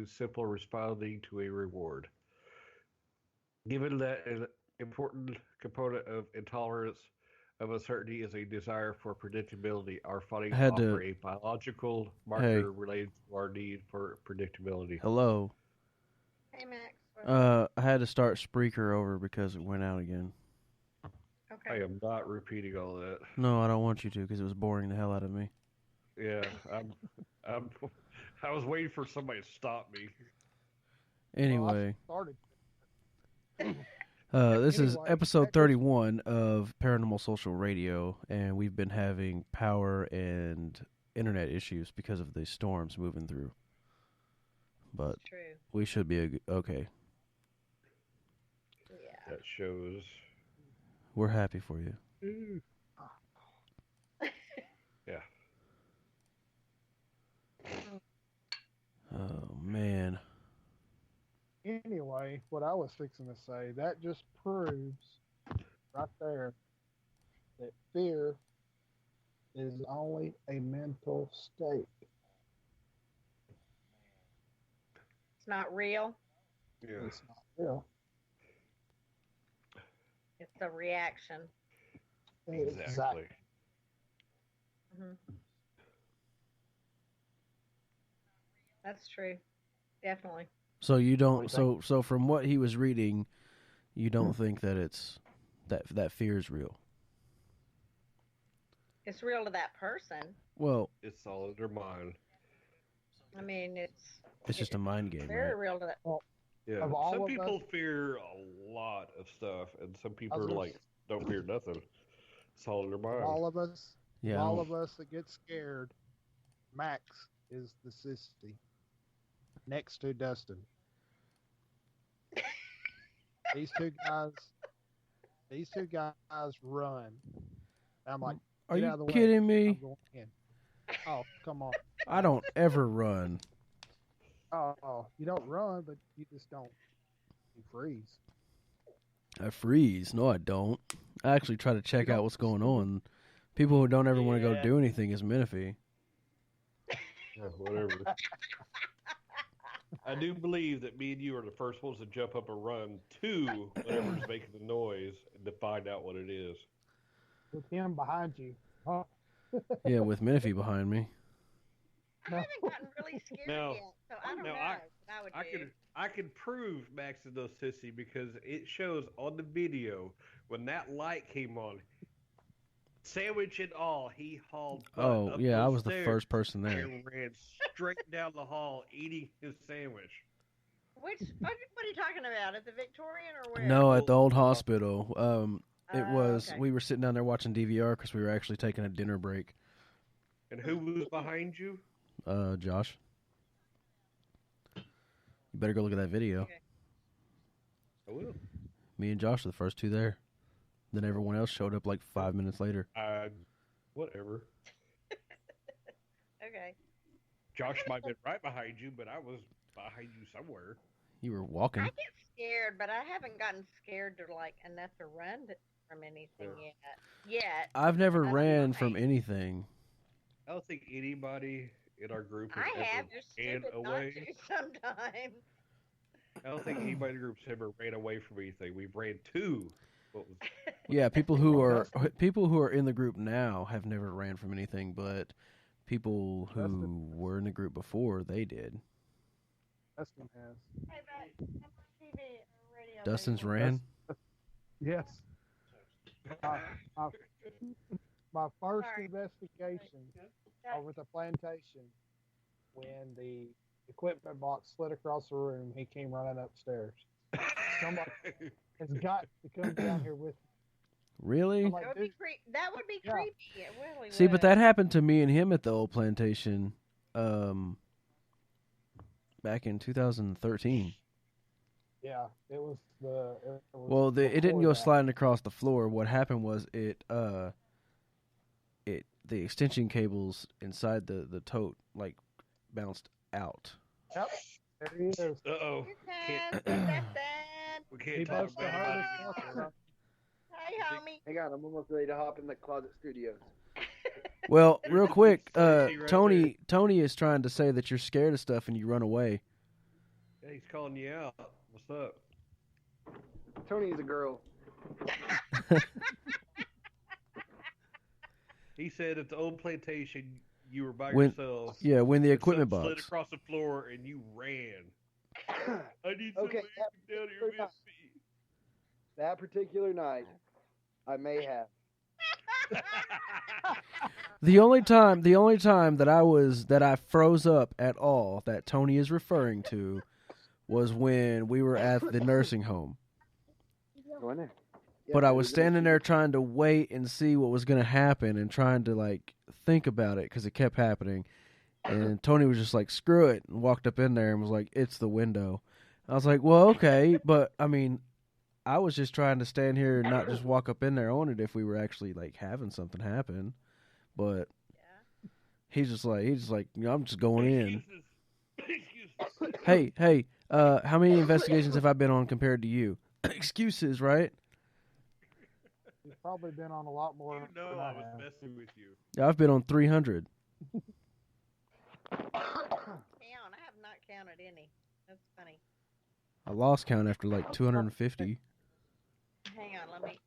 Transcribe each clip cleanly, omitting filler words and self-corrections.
simple responding to a reward. Given that an important component of intolerance of uncertainty is a desire for predictability, our I findings had offer to. a biological Hey, marker related to our need for predictability. hello. Hey, Max. What's up? I had to start Spreaker over because it went out again. I Okay. am not repeating all that. No, I don't want you to because it was boring the hell out of me. Yeah, I'm, I was waiting for somebody to stop me. Well, I Anyway, started. this is Anyway, episode that goes. 31 of Paranormal Social Radio, and we've been having power and internet issues because of the storms moving through. But It's true. we should be okay. Yeah. That shows. We're happy for you. Yeah. Oh man. Anyway, what I was fixing to say, that just proves right there that fear is only a mental state. It's not real. Yeah. It's not real. It's a reaction. Exactly. hmm That's true. Definitely. So you What do don't. you think? So from what he was reading, you don't think that it's that fear is real. It's real to that person. Well, It's all in their mind. I mean, it's just a mind game, very right? real to that. Well, Yeah. of all Some of us, people fear a lot of stuff, and some I people was are gonna, like, don't fear nothing. It's all in their of mind. all of us, Yeah. of I all don't, of us that get scared, Max is the sissy next to Dustin. These two guys, these two guys run. I'm like, are get you out of the way. kidding I'm me? going in. Oh, come on. I don't ever run. Oh, you don't run, but you just don't. You freeze. I freeze. No, I don't. I actually try to You check out don't. what's going on. People who don't ever want to go Yeah. do anything is Menifee. Yeah, whatever. I do believe that me and you are the first ones to jump up and run to whatever's making the noise and to find out what it is. With him behind you. Huh? Yeah, with Menifee behind me. I No. haven't gotten really scared Now- yet, so I don't now know I- what I would I do. could prove Max is no sissy because it shows on the video when that light came on, sandwich and all, he hauled butt Oh, up yeah, I those was the stairs first person there. and ran straight down the hall eating his sandwich. What are you talking about? At the Victorian or where? No, at the old hospital. It Oh, was, okay. we were sitting down there watching DVR because we were actually taking a dinner break. And who was behind you? Josh. You better go look at that video. Okay. I will. Me and Josh are the first two there. Then everyone else showed up like 5 minutes later. Whatever. Okay. Josh might have been right behind you, but I was behind you somewhere. You were walking. I get scared, but I haven't gotten scared to like enough to run from anything yet. I've never That's ran from fine. anything. I don't think anybody in our group has I ever have. You're ran stupid not away. to sometimes. I don't think anybody in the group's ever ran away from anything. We've ran to what was Yeah, people who are in the group now have never ran from anything, but people who Dustin. were in the group before, they did. Dustin has. Hey, but I'm on TV or radio. Dustin's baby. ran. Yes. My, my, my first Sorry. investigation over at the plantation, when the equipment box slid across the room, he came running upstairs. Somebody has got to come down here with me. Really? I'm That like, would be dude, that would be Yeah. creepy. It really See, would. but that happened to me and him at the old plantation back in 2013. yeah, it was the. It was Well, it didn't before go that. sliding across the floor. What happened was the extension cables inside the tote like bounced out. Yep, there he is. Uh-oh. That's Can't, sad. we He can't talk must have about heard it. us talking about. Hey, homie. Hang on, I'm almost ready to hop in the Closet Studios. Well, real quick, Sissy right Tony is trying to say that you're scared of stuff and you run away. Yeah, he's calling you out. What's up? Tony's a girl. He said at the old plantation you were by When yourself. when the and equipment something slid box. across the floor and you ran. I need Okay, somebody to down here with me. that particular night, I may have. The only time that I froze up at all that Tony is referring to was when we were at the nursing home. Go in there. Yeah, But I it was an standing issue. there trying to wait and see what was going to happen and trying to like think about it because it kept happening. And Tony was just like, "Screw it," and walked up in there and was like, "It's the window." I was like, "Well, okay," but I mean, I was just trying to stand here and not just walk up in there on it if we were actually like having something happen. But Yeah. he's just like, I'm just going in. Excuses. Hey, how many investigations have I been on compared to you? Excuses, right? He's probably been on a lot more. You know than I I was have. messing with you. Yeah, I've been on 300. Count. I have not counted any. That's funny. I lost count after like 250. Hang on, let me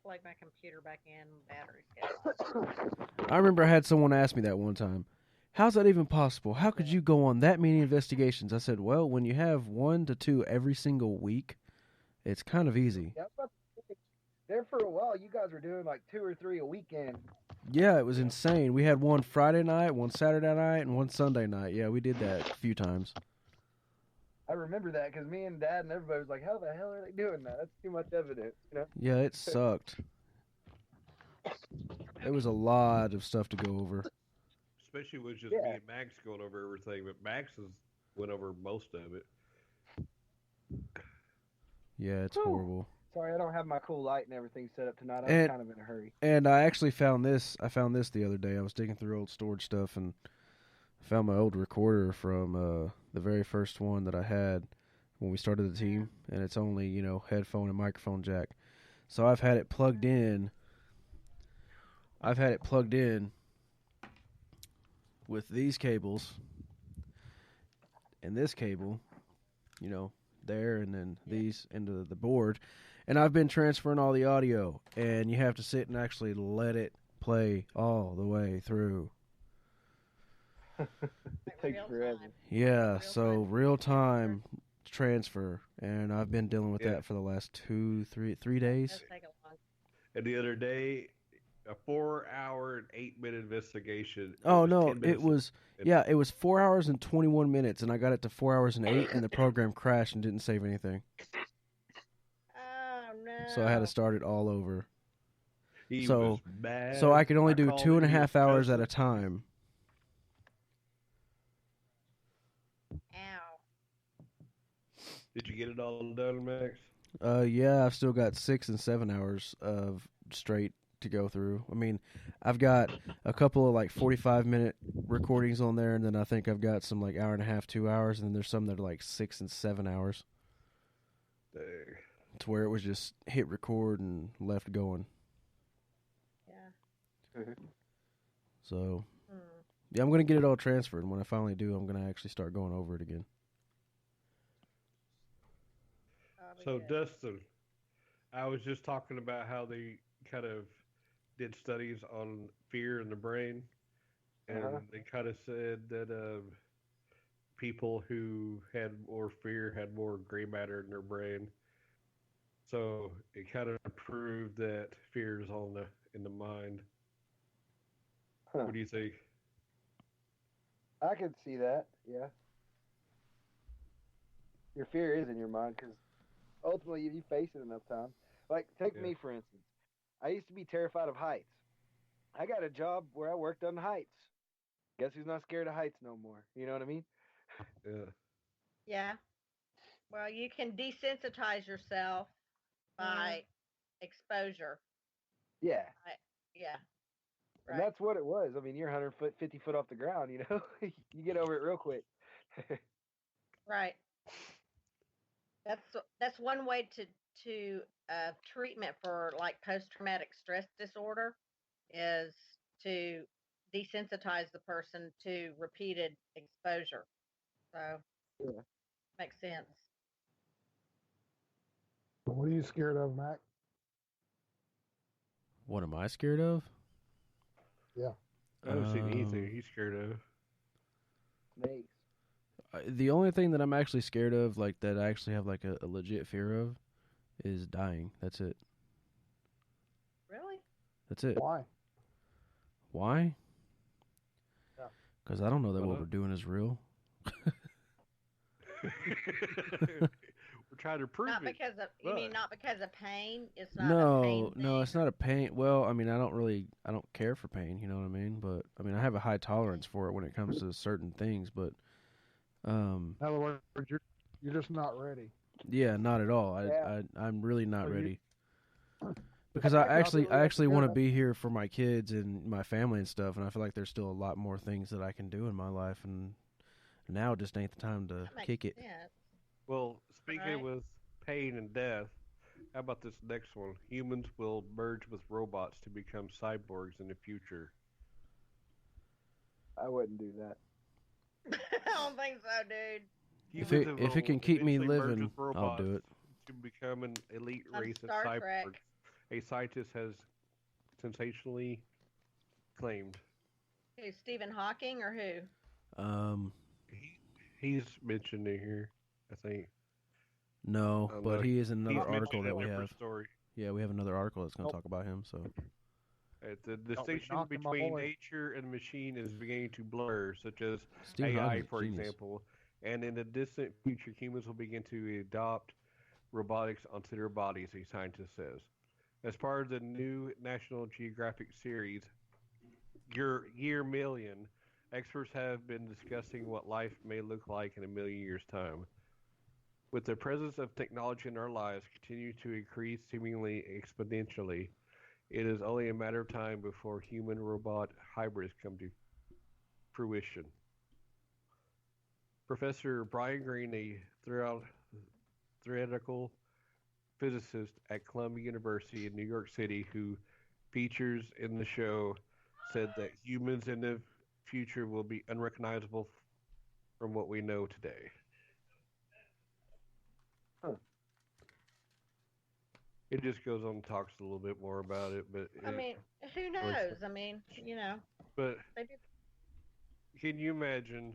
plug my computer back in. Battery's getting low. I remember I had someone ask me that one time. How's that even possible? How could you go on that many investigations? I said, well, when you have 1 to 2 every single week, it's kind of easy. Yeah, but there for a while, you guys were doing like 2 or 3 a weekend. Yeah, it was insane. We had one Friday night, one Saturday night, and one Sunday night. Yeah, we did that a few times. I remember that because me and Dad and everybody was like, "How the hell are they doing that? That's too much evidence," you know. Yeah, it sucked. There was a lot of stuff to go over. Especially with just me and Max going over everything, but Max has went over most of it. Yeah, it's Whew. horrible. Sorry, I don't have my cool light and everything set up tonight. I'm And- kind of in a hurry. And I actually found this. I found this the other day. I was digging through old storage stuff and found my old recorder from the very first one that I had when we started the team, and it's only, headphone and microphone jack. So I've had it plugged in. With these cables and this cable, there, and then these into the board. And I've been transferring all the audio, and you have to sit and actually let it play all the way through. It takes Real forever. time. Yeah, Real so time real time transfer, and I've been dealing with that for the last 3 It days. does take a long. And the other day, a 4-hour and 8-minute investigation. Oh was no, 10 minutes. it was 4 hours and 21 minutes, and I got it to 4 hours and 8, and the program crashed and didn't save anything. Oh no. So I had to start it all over. He so- was mad. So I could only do called 2.5 him, he was hours at a cussing. time. Ow. Did you get it all done, Max? Yeah, I've still got 6 and 7 hours of straight to go through. I mean, I've got a couple of like 45-minute recordings on there, and then I think I've got some like hour and a half, 2 hours, and then there's some that are like 6 and 7 hours. Dang. To where it was just hit record and left going. Yeah. So Hmm. yeah, I'm gonna get it all transferred, and when I finally do, I'm gonna actually start going over it again. Probably So, good. Dustin, I was just talking about how they kind of did studies on fear in the brain, and they kind of said that people who had more fear had more gray matter in their brain. So it kind of proved that fear is in the mind. Huh. What do you think? I could see that. Yeah. Your fear is in your mind because ultimately you face it enough times. Like, take Yeah. me for instance. I used to be terrified of heights. I got a job where I worked on heights. Guess who's not scared of heights no more? You know what I mean? Yeah. Yeah. Well, you can desensitize yourself by exposure. Yeah. Yeah. And Right. that's what it was. I mean, you're 100 foot, 50 foot off the ground, you know? You get over it real quick. Right. That's one way to treatment for like post traumatic stress disorder is to desensitize the person to repeated exposure. So Yeah. Makes sense. What are you scared of, Mac? What am I scared of? Yeah. I haven't seen anything Um, he's scared of. Snakes. The only thing that I'm actually scared of, like that I actually have like a legit fear of, is dying. That's it. Really? That's it. Why? Why? Yeah. Because I don't know that Why what not? we're doing is real. We're trying to prove Not it. because of you mean but- not because of pain? It's not a No, pain no, thing? it's not a pain. Well, I mean, I don't care for pain. You know what I mean? But I mean, I have a high tolerance for it when it comes to certain things. But, In other words, you're just not ready. yeah, not at all. Yeah. I'm really not Are you- ready. Because I I really actually want to understand. be here for my kids and my family and stuff, and I feel like there's still a lot more things that I can do in my life, and now just ain't the time to That makes kick it. sense. Well, speaking Right. with pain and death, how about this next one? Humans will merge with robots to become cyborgs in the future. I wouldn't do that. I don't think so, dude. If it can keep me eventually merge living, with I'll do it. to become an elite On race of Star cyborgs. Trek. A scientist has sensationally claimed. Who, Stephen Hawking or who? He's mentioned in here, I think. No, but Look, he is in another He's article mentioned that a we different have. story. Yeah, we have another article that's going to Nope. talk about him. So The be distinction knocking my between boy. nature and machine is beginning to blur, such as Steve AI, Hawking's a for genius. example. And in the distant future, humans will begin to adopt robotics onto their bodies, a scientist says. As part of the new National Geographic series, Year Million, experts have been discussing what life may look like in a million years' time. With the presence of technology in our lives continue to increase seemingly exponentially, it is only a matter of time before human-robot hybrids come to fruition. Professor Brian Greene, a theoretical physicist at Columbia University in New York City who features in the show, said that humans in the future will be unrecognizable from what we know today. Huh. It just goes on and talks a little bit more about it, but I mean, who knows? I mean, but they do. can you imagine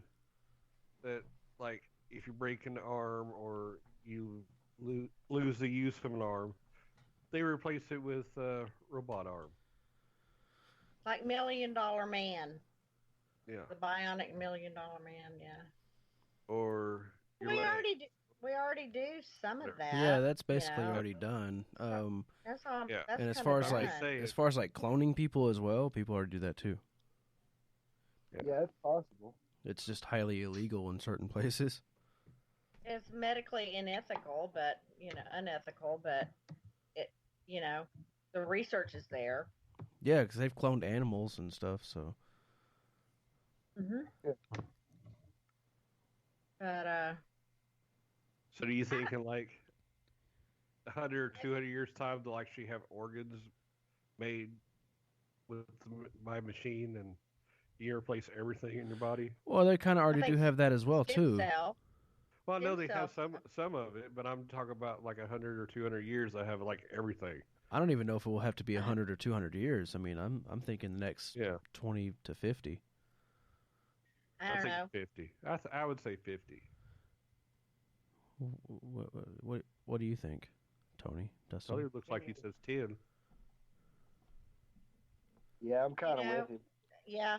that, like, if you break an arm or you lose the use of an arm, they replace it with a robot arm? Like $1 Million Man, Yeah. the Bionic $1 Million Man. Yeah. Or your We leg. already do some of that. yeah, that's basically know. already done. That's all. Yeah. That's And as kinda far as done. like Say as it. far as like cloning people as well, people already do that too. Yeah, it's possible. It's just highly illegal in certain places. It's medically unethical, but unethical, but it, the research is there. Yeah, because they've cloned animals and stuff. So Mm-hmm. Yeah. But So do you think in like 100 or 200 years time they'll actually have organs made by machine and you replace everything in your body? well, they kind of already think do have that as well stem too. cell. Well, I know Stem they have cells. some of it, but I'm talking about like 100 or 200 years. They have like everything. I don't even know if it will have to be 100 or 200 years. I mean, I'm thinking the next Yeah, 20 to 50. I don't think know. 50. I would say 50. What do you think, Tony? Dustin? Probably looks like he says 10. Yeah, I'm kind of know, with him. Yeah,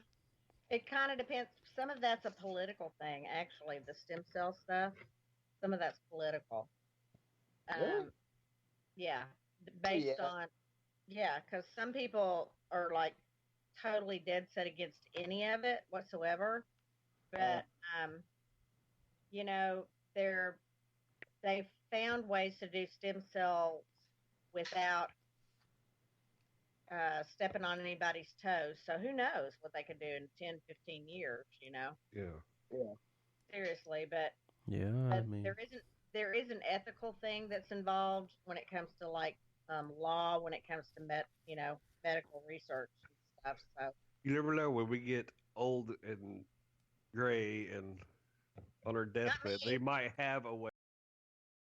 it kind of depends. Some of that's a political thing, actually. The stem cell stuff. Some of that's political. Really? Yeah, based yeah. on because some people are like totally dead set against any of it whatsoever. But you know, they've found ways to do stem cells without stepping on anybody's toes. So who knows what they could do in 10, 15 years, Yeah. Yeah. seriously. But Yeah, I mean, there is an ethical thing that's involved when it comes to like law, when it comes to medical research and stuff. So You never know when we get old and gray and on her deathbed. They might have a way.